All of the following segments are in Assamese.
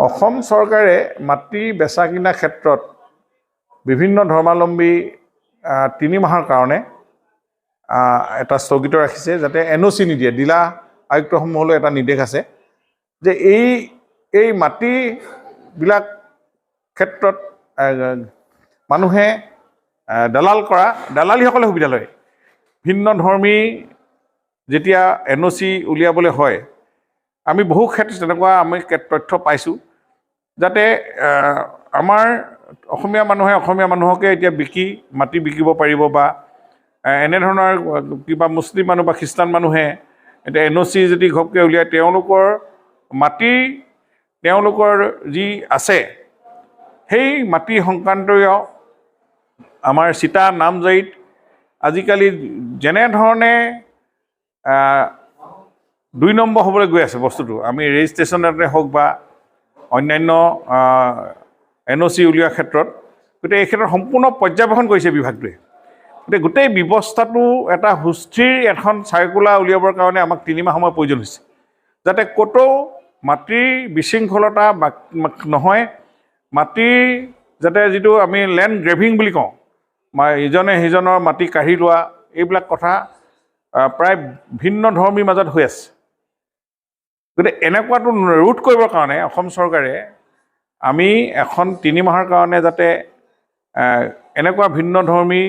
অসম চৰকাৰে মাটি বেচা কিনা ক্ষেত্ৰত বিভিন্ন ধৰ্মাৱলম্বী 3 মাহৰ কাৰণে এটা স্থগিত ৰাখিছে যাতে এনঅ'চি নিদিয়ে। জিলা আয়ুক্তসমূহলৈ এটা নিৰ্দেশ আছে যে এই মাটিবিলাক ক্ষেত্ৰত মানুহে দালালীসকলে সুবিধা লয়। ভিন্ন ধৰ্মী যেতিয়া এনঅ'চি উলিয়াবলৈ হয়, আমি বহু ক্ষেত্ৰত তেনেকুৱা আমি তথ্য পাইছোঁ যাতে আমাৰ অসমীয়া মানুহকে এতিয়া মাটি বিকিব পাৰিব বা এনেধৰণৰ কিবা মুছলিম মানুহ বা খ্ৰীষ্টান মানুহে এতিয়া এনঅ'চি যদি ঘপকৈ উলিয়ায়, তেওঁলোকৰ যি আছে সেই মাটি সংক্ৰান্তীয় আমাৰ চিটা নামজাৰিত আজিকালি যেনেধৰণে 2 নম্বৰ হ'বলৈ গৈ আছে বস্তুটো, আমি ৰেজিষ্ট্ৰেশ্যনতে হওক বা অন্যান্য এনঅ'চি উলিওৱাৰ ক্ষেত্ৰত, গতিকে এই ক্ষেত্ৰত সম্পূৰ্ণ পৰ্যবেক্ষণ কৰিছে বিভাগটোৱে। গতিকে গোটেই ব্যৱস্থাটো এটা সুস্থিৰ এখন চাৰ্কুলাৰ উলিয়াবৰ কাৰণে আমাক 3 মাহ সময় প্ৰয়োজন হৈছে, যাতে ক'তো মাটিৰ বিশৃংখলতা নহয়, মাটিৰ যাতে যিটো আমি লেণ্ড গ্ৰেভিং বুলি কওঁ, ইজনে সিজনৰ মাটি কাঢ়ি লোৱা, এইবিলাক কথা প্ৰায় ভিন্ন ধৰ্মীৰ মাজত হৈ আছে। গতিকে এনেকুৱাটো ৰোধ কৰিবৰ কাৰণে অসম চৰকাৰে আমি এখন 3 মাহৰ কাৰণে যাতে এনেকুৱা ভিন্ন ধৰ্মী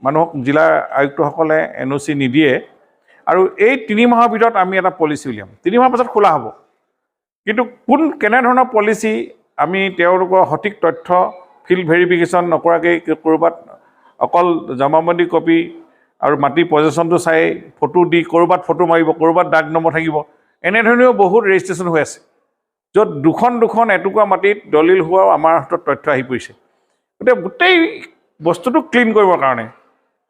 মানুহক জিলা আয়ুক্তসকলে এনঅ'চি নিদিয়ে, আৰু এই 3 মাহৰ ভিতৰত আমি এটা পলিচি উলিয়াম। 3 মাহৰ পাছত খোলা হ'ব, কিন্তু কেনেধৰণৰ পলিচি আমি তেওঁলোকৰ সঠিক তথ্য ফিল্ড ভেৰিফিকেশ্যন নকৰাকৈ ক'ৰবাত অকল জমাবন্দী কপি আৰু মাটি পজেশ্যনটো চাই ফটো দি ক'ৰবাত ফটো মাৰিব, ক'ৰবাত দাগ নম্বৰ থাকিব, এনেধৰণেও বহুত ৰেজিষ্ট্ৰেশ্যন হৈ আছে, য'ত দুখন এটুকুৰা মাটিত দলিল হোৱাও আমাৰ হাতত তথ্য আহি পৰিছে। গতিকে গোটেই বস্তুটো ক্লিন কৰিবৰ কাৰণে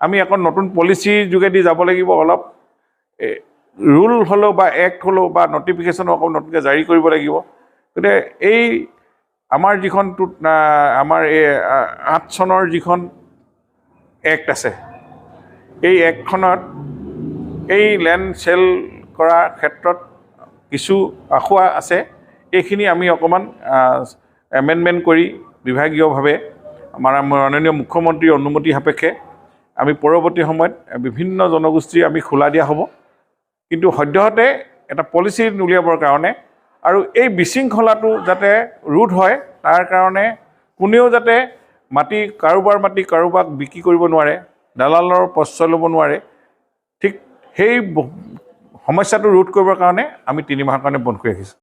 আমি আকৌ নতুন পলিচিৰ যোগেদি যাব লাগিব। অলপ ৰুল হ'লেও বা এক্ট হ'লেও বা নটিফিকেশ্যনো অকৌ নতুনকৈ জাৰি কৰিব লাগিব। গতিকে এই আমাৰ যিখন আমাৰ এই 8 চনৰ যিখন এক্ট আছে, এই এক্টখনত এই লেণ্ড চেল কৰাৰ ক্ষেত্ৰত কিছু আখুৱা আছে, এইখিনি আমি অকণমান এমেণ্ডমেণ্ট কৰি বিভাগীয়ভাৱে আমাৰ মাননীয় মুখ্যমন্ত্ৰীৰ অনুমতি সাপেক্ষে আমি পৰৱৰ্তী সময়ত বিভিন্ন জনগোষ্ঠী আমি খোলা দিয়া হ'ব। কিন্তু সদ্যহতে এটা পলিচি উলিয়াবৰ কাৰণে আৰু এই বিশৃংখলাটো যাতে ৰোধ হয়, তাৰ কাৰণে কোনেও যাতে কাৰোবাক বিক্ৰী কৰিব নোৱাৰে, দালালৰ প্ৰশ্ৰয় ল'ব নোৱাৰে, ঠিক সেই সমস্যাটো ৰোধ কৰিবৰ কাৰণে আমি 3 মাহৰ কাৰণে বন্ধ কৰি ৰাখিছোঁ।